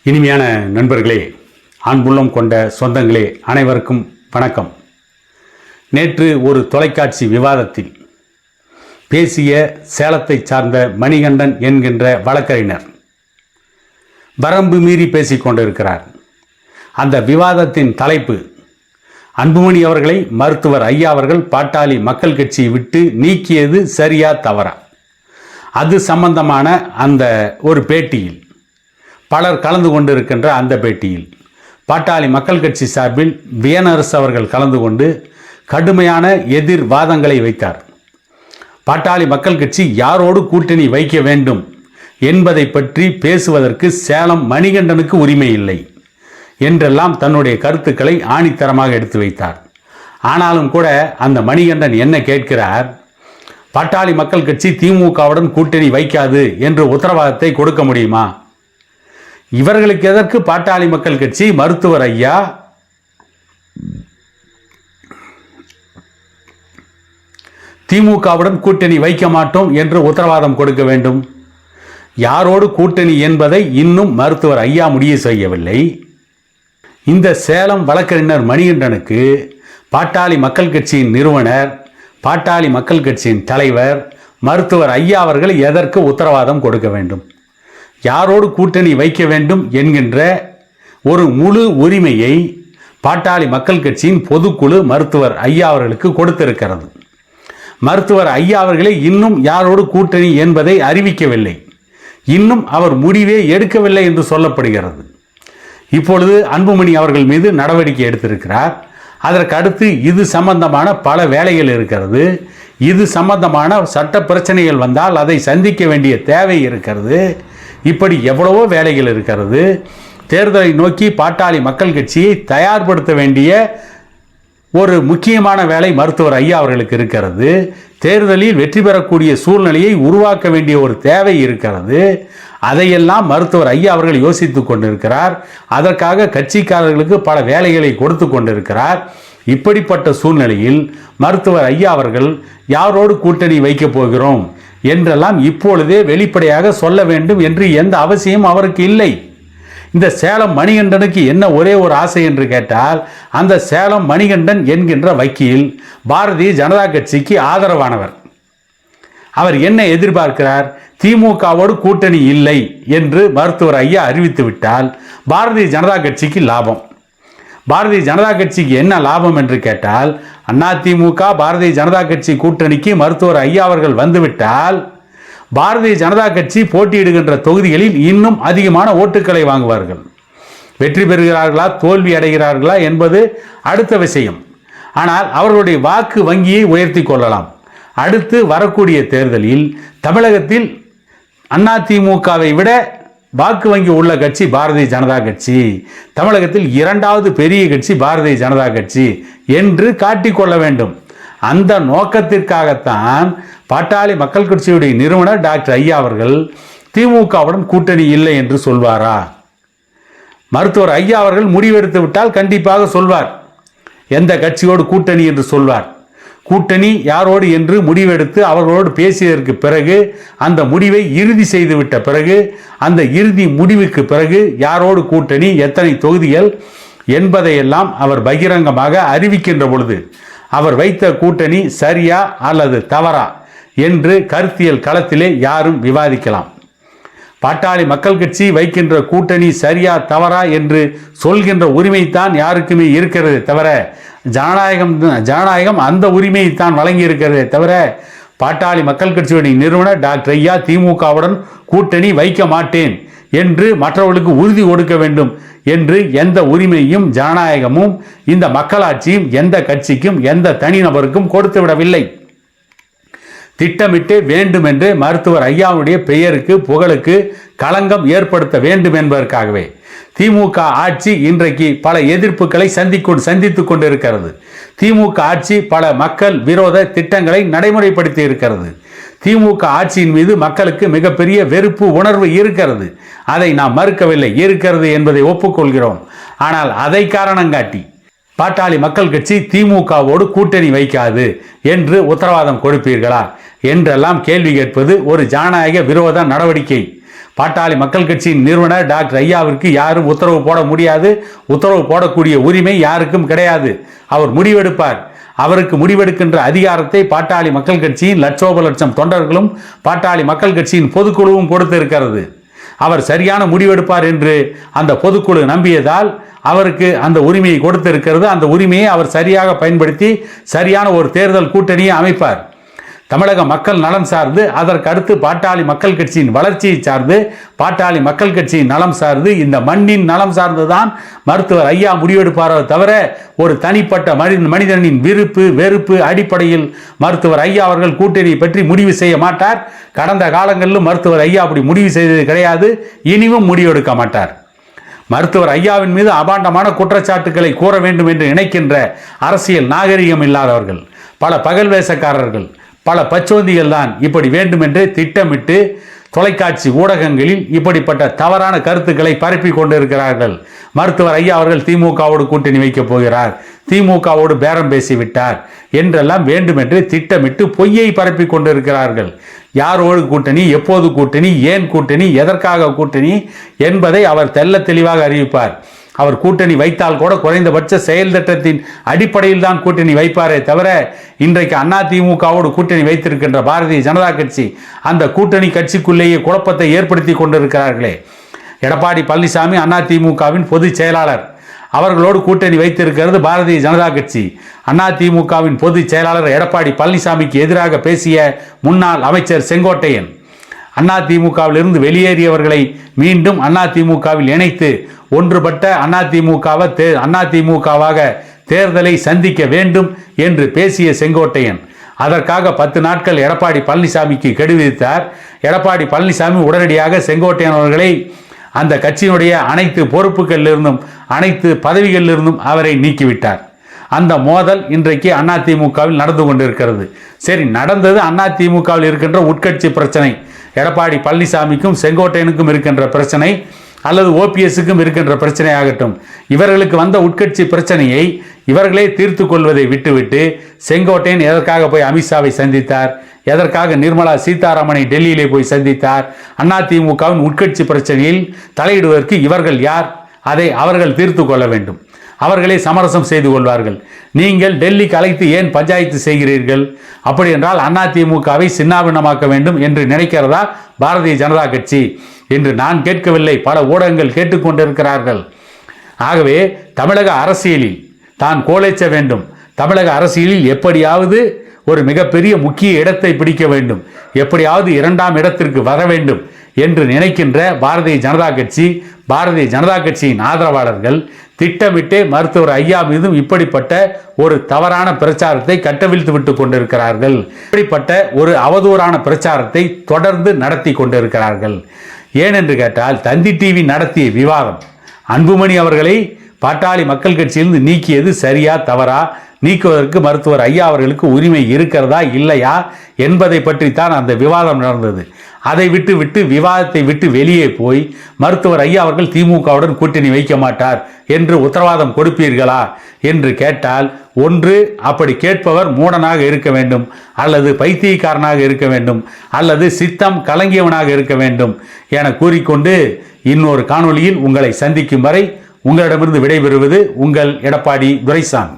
இனிமையான நண்பர்களே, அன்புள்ளம் கொண்ட சொந்தங்களே, அனைவருக்கும் வணக்கம். நேற்று ஒரு தொலைக்காட்சி விவாதத்தில் பேசிய சேலத்தை சார்ந்த மணிகண்டன் என்கின்ற வழக்கறிஞர் வரம்பு மீறி பேசிக்கொண்டிருக்கிறார். அந்த விவாதத்தின் தலைப்பு, அன்புமணி அவர்களை மருத்துவர் ஐயா அவர்கள் பாட்டாளி மக்கள் கட்சியை விட்டு நீக்கியது சரியா தவறா? அது சம்பந்தமான அந்த ஒரு பேட்டியில் பலர் கலந்து கொண்டிருக்கின்ற அந்த பேட்டியில் பாட்டாளி மக்கள் கட்சி சார்பில் வியனரசு அவர்கள் கலந்து கொண்டு கடுமையான எதிர்வாதங்களை வைத்தார். பாட்டாளி மக்கள் கட்சி யாரோடு கூட்டணி வைக்க வேண்டும் என்பதை பற்றி பேசுவதற்கு சேலம் மணிகண்டனுக்கு உரிமை இல்லை என்றெல்லாம் தன்னுடைய கருத்துக்களை ஆணித்தரமாக எடுத்து வைத்தார். ஆனாலும் கூட அந்த மணிகண்டன் என்ன கேட்கிறார்? பாட்டாளி மக்கள் கட்சி திமுகவுடன் கூட்டணி வைக்காது என்று உத்தரவாதத்தை கொடுக்க முடியுமா? இவர்களுக்கு எதற்கு பாட்டாளி மக்கள் கட்சி மருத்துவர் ஐயா திமுகவுடன் கூட்டணி வைக்க மாட்டோம் என்று உத்தரவாதம் கொடுக்க வேண்டும்? யாரோடு கூட்டணி என்பதை இன்னும் மருத்துவர் ஐயா முடிவு செய்யவில்லை. இந்த சேலம் வழக்கறிஞர் மணிகண்டனுக்கு பாட்டாளி மக்கள் கட்சியின் நிறுவனர், பாட்டாளி மக்கள் கட்சியின் தலைவர் மருத்துவர் ஐயா அவர்கள் எதற்கு உத்தரவாதம் கொடுக்க வேண்டும்? யாரோடு கூட்டணி வைக்க வேண்டும் என்கின்ற ஒரு முழு உரிமையை பாட்டாளி மக்கள் கட்சியின் பொதுக்குழு மருத்துவர் ஐயா அவர்களுக்கு கொடுத்திருக்கிறது. மருத்துவர் ஐயா அவர்களே இன்னும் யாரோடு கூட்டணி என்பதை அறிவிக்கவில்லை, இன்னும் அவர் முடிவே எடுக்கவில்லை என்று சொல்லப்படுகிறது. இப்பொழுது அன்புமணி அவர்கள் மீது நடவடிக்கை எடுத்திருக்கிறார். அதற்கு அடுத்து இது சம்பந்தமான பல வேலைகள் இருக்கிறது. இது சம்பந்தமான சட்ட பிரச்சனைகள் வந்தால் அதை சந்திக்க வேண்டிய தேவை இருக்கிறது. இப்படி எவ்வளவோ வேலைகள் இருக்கிறது. தேர்தலை நோக்கி பாட்டாளி மக்கள் கட்சியை தயார்படுத்த வேண்டிய ஒரு முக்கியமான வேலை மருத்துவர் ஐயா அவர்களுக்கு இருக்கிறது. தேர்தலில் வெற்றி பெறக்கூடிய சூழ்நிலையை உருவாக்க வேண்டிய ஒரு தேவை இருக்கிறது. அதையெல்லாம் மருத்துவர் ஐயா அவர்கள் யோசித்து கொண்டிருக்கிறார். அதற்காக கட்சிக்காரர்களுக்கு பல வேலைகளை கொடுத்து கொண்டிருக்கிறார். இப்படிப்பட்ட சூழ்நிலையில் மருத்துவர் ஐயா அவர்கள் யாரோடு கூட்டணி வைக்கப் போகிறோம் என்றெல்லாம் இப்பொழுதே வெளிப்படையாக சொல்ல வேண்டும் என்று எந்த அவசியம் அவருக்கு இல்லை. இந்த சேலம் மணிகண்டனுக்கு என்ன ஒரே ஒரு ஆசை என்று கேட்டால், அந்த சேலம் மணிகண்டன் என்கின்ற வக்கீல் பாரதிய ஜனதா கட்சிக்கு ஆதரவானவர். அவர் என்ன எதிர்பார்க்கிறார்? திமுகவோடு கூட்டணி இல்லை என்று மருத்துவர் ஐயா அறிவித்து விட்டால் பாரதிய ஜனதா கட்சிக்கு லாபம். பாரதிய ஜனதா கட்சிக்கு என்ன லாபம் என்று கேட்டால், அதிமுக பாரதிய ஜனதா கட்சி கூட்டணிக்கு மருத்துவர் ஐயா அவர்கள் வந்துவிட்டால் பாரதிய ஜனதா கட்சி போட்டியிடுகின்ற தொகுதிகளில் இன்னும் அதிகமான ஓட்டுக்களை வாங்குவார்கள். வெற்றி பெறுகிறார்களா தோல்வி அடைகிறார்களா என்பது அடுத்த விஷயம். ஆனால் அவர்களுடைய வாக்கு வங்கியை உயர்த்தி கொள்ளலாம். அடுத்து வரக்கூடிய தேர்தலில் தமிழகத்தில் அதிமுகவை விட வாக்கு வங்கி உள்ள கட்சி பாரதிய ஜனதா கட்சி, தமிழகத்தில் இரண்டாவது பெரிய கட்சி பாரதிய ஜனதா கட்சி என்று காட்டிக்கொள்ள வேண்டும். அந்த நோக்கத்திற்காகத்தான் பாட்டாளி மக்கள் கட்சியுடைய நிறுவனர் டாக்டர் ஐயா அவர்கள் திமுகவுடன் கூட்டணி இல்லை என்று சொல்வாரா? மருத்துவர் ஐயா அவர்கள் முடிவெடுத்து விட்டால் கண்டிப்பாக சொல்வார். எந்த கட்சியோடு கூட்டணி என்று சொல்வார். கூட்டணி யாரோடு என்று முடிவெடுத்து அவர்களோடு பேசியதற்கு பிறகு, அந்த முடிவை இறுதி செய்துவிட்ட பிறகு, அந்த இறுதி முடிவுக்கு பிறகு யாரோடு கூட்டணி, எத்தனை தொகுதிகள் என்பதையெல்லாம் அவர் பகிரங்கமாக அறிவிக்கின்ற பொழுது அவர் வைத்த கூட்டணி சரியா அல்லது தவறா என்று கருத்தியல் களத்திலே யாரும் விவாதிக்கலாம். பாட்டாளி மக்கள் கட்சி வைக்கின்ற கூட்டணி சரியா தவறா என்று சொல்கின்ற உரிமைத்தான் யாருக்குமே இருக்கிறதே தவிர, ஜனநாயகம் அந்த உரிமையைத்தான் வழங்கி இருக்கிறதே தவிர, பாட்டாளி மக்கள் கட்சியுடைய நிறுவனர் டாக்டர் ஐயா திமுகவுடன் கூட்டணி வைக்க மாட்டேன் என்று மற்றவர்களுக்கு உறுதி கொடுக்க வேண்டும் என்று எந்த உரிமையும் ஜனநாயகமும் இந்த மக்களாட்சியும் எந்த கட்சிக்கும் எந்த தனிநபருக்கும் கொடுத்து விடவில்லை. திட்டமிட்டு வேண்டுமென்று மருத்துவர் ஐயாவுடைய பெயருக்கு புகழுக்கு களங்கம் ஏற்படுத்த வேண்டும் என்பதற்காகவே திமுக ஆட்சி இன்றைக்கு பல எதிர்ப்புகளை சந்தித்துக் கொண்டிருக்கிறது. திமுக ஆட்சி பல மக்கள் விரோத திட்டங்களை நடைமுறைப்படுத்தி இருக்கிறது. திமுக ஆட்சியின் மீது மக்களுக்கு மிகப்பெரிய வெறுப்பு உணர்வு இருக்கிறது. அதை நாம் மறுக்கவில்லை, இருக்கிறது என்பதை ஒப்புக்கொள்கிறோம். ஆனால் அதை காரணம் காட்டி பாட்டாளி மக்கள் கட்சி திமுகவோடு கூட்டணி வைக்காது என்று உத்தரவாதம் கொடுப்பீர்களா என்றெல்லாம் கேள்வி கேட்பது ஒரு ஜனநாயக விரோத நடவடிக்கை. பாட்டாளி மக்கள் கட்சியின் நிறுவனர் டாக்டர் ஐயாவிற்கு யாரும் உத்தரவு போட முடியாது. உத்தரவு போடக்கூடிய உரிமை யாருக்கும் கிடையாது. அவர் முடிவெடுப்பார். அவருக்கு முடிவெடுக்கின்ற அதிகாரத்தை பாட்டாளி மக்கள் கட்சியின் லட்சோப லட்சம் தொண்டர்களும் பாட்டாளி மக்கள் கட்சியின் பொதுக்குழுவும் கொடுத்திருக்கிறது. அவர் சரியான முடிவெடுப்பார் என்று அந்த பொதுக்குழு நம்பியதால் அவருக்கு அந்த உரிமையை கொடுத்திருக்கிறது. அந்த உரிமையை அவர் சரியாக பயன்படுத்தி சரியான ஒரு தேர்தல் கூட்டணியை அமைப்பார். தமிழக மக்கள் நலன் சார்ந்து, அதற்கு அடுத்து பாட்டாளி மக்கள் கட்சியின் வளர்ச்சியை சார்ந்து, பாட்டாளி மக்கள் கட்சியின் நலம் சார்ந்து, இந்த மண்ணின் நலம் சார்ந்துதான் மருத்துவர் ஐயா முடிவெடுப்பாரோ தவிர ஒரு தனிப்பட்ட மனிதனின் விருப்பு வெறுப்பு அடிப்படையில் மருத்துவர் ஐயா அவர்கள் கூட்டணியை பற்றி முடிவு செய்ய மாட்டார். கடந்த காலங்களிலும் மருத்துவர் ஐயா அப்படி முடிவு செய்தது கிடையாது. இனியும் முடிவெடுக்க மாட்டார். மருத்துவர் ஐயாவின் மீது அபாண்டமான குற்றச்சாட்டுக்களை கூற வேண்டும் என்று நினைக்கின்ற அரசியல் நாகரிகம் இல்லாதவர்கள், பல பகல் வேஷக்காரர்கள், பல பச்சோந்திகள் தான் இப்படி வேண்டுமென்றே திட்டமிட்டு தொலைக்காட்சி ஊடகங்களில் இப்படிப்பட்ட தவறான கருத்துக்களை பரப்பி கொண்டிருக்கிறார்கள். மருத்துவர் ஐயா அவர்கள் திமுகவோடு கூட்டணி வைக்கப் போகிறார், திமுகவோடு பேரம் பேசிவிட்டார் என்றெல்லாம் வேண்டுமென்றே திட்டமிட்டு பொய்யை பரப்பி கொண்டிருக்கிறார்கள். யாரோடு கூட்டணி, எப்போது கூட்டணி, ஏன் கூட்டணி, எதற்காக கூட்டணி என்பதை அவர் தெள்ள தெளிவாக அறிவிப்பார். அவர் கூட்டணி வைத்தால் கூட குறைந்தபட்ச செயல் திட்டத்தின் அடிப்படையில் தான் கூட்டணி வைப்பாரே தவிர இன்றைக்கு அதிமுகவோடு கூட்டணி வைத்திருக்கின்ற பாரதிய ஜனதா கட்சி அந்த கூட்டணி கட்சிக்குள்ளேயே குழப்பத்தை ஏற்படுத்தி கொண்டிருக்கிறார்களே. எடப்பாடி பழனிசாமி அதிமுகவின் பொதுச் செயலாளர், அவர்களோடு கூட்டணி வைத்திருக்கிறது பாரதிய ஜனதா கட்சி. அதிமுகவின் பொதுச் செயலாளர் எடப்பாடி பழனிசாமிக்கு எதிராக பேசிய முன்னாள் அமைச்சர் செங்கோட்டையன் அதிமுகவிலிருந்து வெளியேறியவர்களை மீண்டும் அதிமுகவில் இணைத்து ஒன்றுபட்ட அதிமுகவாக தேர்தலை சந்திக்க வேண்டும் என்று பேசிய செங்கோட்டையன் அதற்காக 10 நாட்கள் எடப்பாடி பழனிசாமிக்கு கெடு விதித்தார். எடப்பாடி பழனிசாமி உடனடியாக செங்கோட்டையன் அவர்களை அந்த கட்சியினுடைய அனைத்து பொறுப்புகளிலிருந்தும் அனைத்து பதவிகளிலிருந்தும் அவரை நீக்கிவிட்டார். அந்த மோதல் இன்றைக்கு அதிமுகவில் நடந்து கொண்டிருக்கிறது. சரி, நடந்தது அதிமுகவில் இருக்கின்ற உட்கட்சி பிரச்சனை. எடப்பாடி பழனிசாமிக்கும் செங்கோட்டையனுக்கும் இருக்கின்ற பிரச்சனை அல்லது ஓபிஎஸ்க்கும் இருக்கின்ற பிரச்சனை ஆகட்டும், இவர்களுக்கு வந்த உட்கட்சி பிரச்சனையை இவர்களே தீர்த்து கொள்வதை விட்டுவிட்டு செங்கோட்டையன் எதற்காக போய் அமித்ஷாவை சந்தித்தார், எதற்காக நிர்மலா சீதாராமனை டெல்லியிலே போய் சந்தித்தார்? அதிமுகவின் உட்கட்சி பிரச்சனையில் தலையிடுவதற்கு இவர்கள் யார்? அதை அவர்கள் தீர்த்து கொள்ள வேண்டும். அவர்களே சமரசம் செய்து கொள்வார்கள். நீங்கள் டெல்லிக்கு அழைத்து ஏன் பஞ்சாயத்து செய்கிறீர்கள்? அப்படி என்றால் அதிமுகவை சின்னாபின்னமாக்க வேண்டும் என்று நினைக்கிறதா பாரதிய ஜனதா கட்சி என்று நான் கேட்கவில்லை, பல ஊடகங்கள் கேட்டுக்கொண்டிருக்கிறார்கள். ஆகவே தமிழக அரசியலில் தான் கோலைச்ச வேண்டும். தமிழக அரசியலில் எப்படியாவது ஒரு மிகப்பெரிய முக்கிய இடத்தை பிடிக்க வேண்டும், எப்படியாவது 2ஆம் இடத்திற்கு வர வேண்டும் என்று நினைக்கின்ற பாரதிய ஜனதா கட்சி, பாரதிய ஜனதா கட்சியின் ஆதரவாளர்கள் திட்டமிட்டே மருத்துவர் ஐயா மீதும் இப்படிப்பட்ட ஒரு தவறான பிரச்சாரத்தை கட்டவிழ்த்து விட்டு கொண்டிருக்கிறார்கள். இப்படிப்பட்ட ஒரு அவதூறான பிரச்சாரத்தை தொடர்ந்து நடத்தி கொண்டிருக்கிறார்கள். ஏனென்று கேட்டால் தந்தி டிவி நடத்திய விவாதம், அன்புமணி அவர்களை பாட்டாளி மக்கள் கட்சியிலிருந்து நீக்கியது சரியா தவறா, நீக்குவதற்கு மருத்துவர் ஐயா அவர்களுக்கு உரிமை இருக்கிறதா இல்லையா என்பதை பற்றித்தான் அந்த விவாதம் நடந்தது. அதை விட்டு விவாதத்தை விட்டு வெளியே போய் மருத்துவர் ஐயா அவர்கள் திமுகவுடன் கூட்டணி வைக்க மாட்டார் என்று உத்தரவாதம் கொடுப்பீர்களா என்று கேட்டால், ஒன்று அப்படி கேட்பவர் மூடனாக இருக்க வேண்டும், அல்லது பைத்தியக்காரனாக இருக்க வேண்டும், அல்லது சித்தம் கலங்கியவனாக இருக்க வேண்டும் என கூறிக்கொண்டு இன்னொரு காணொளியில் உங்களை சந்திக்கும் வரை உங்களிடமிருந்து விடைபெறுவது உங்கள் எடப்பாடி துரைசாமி.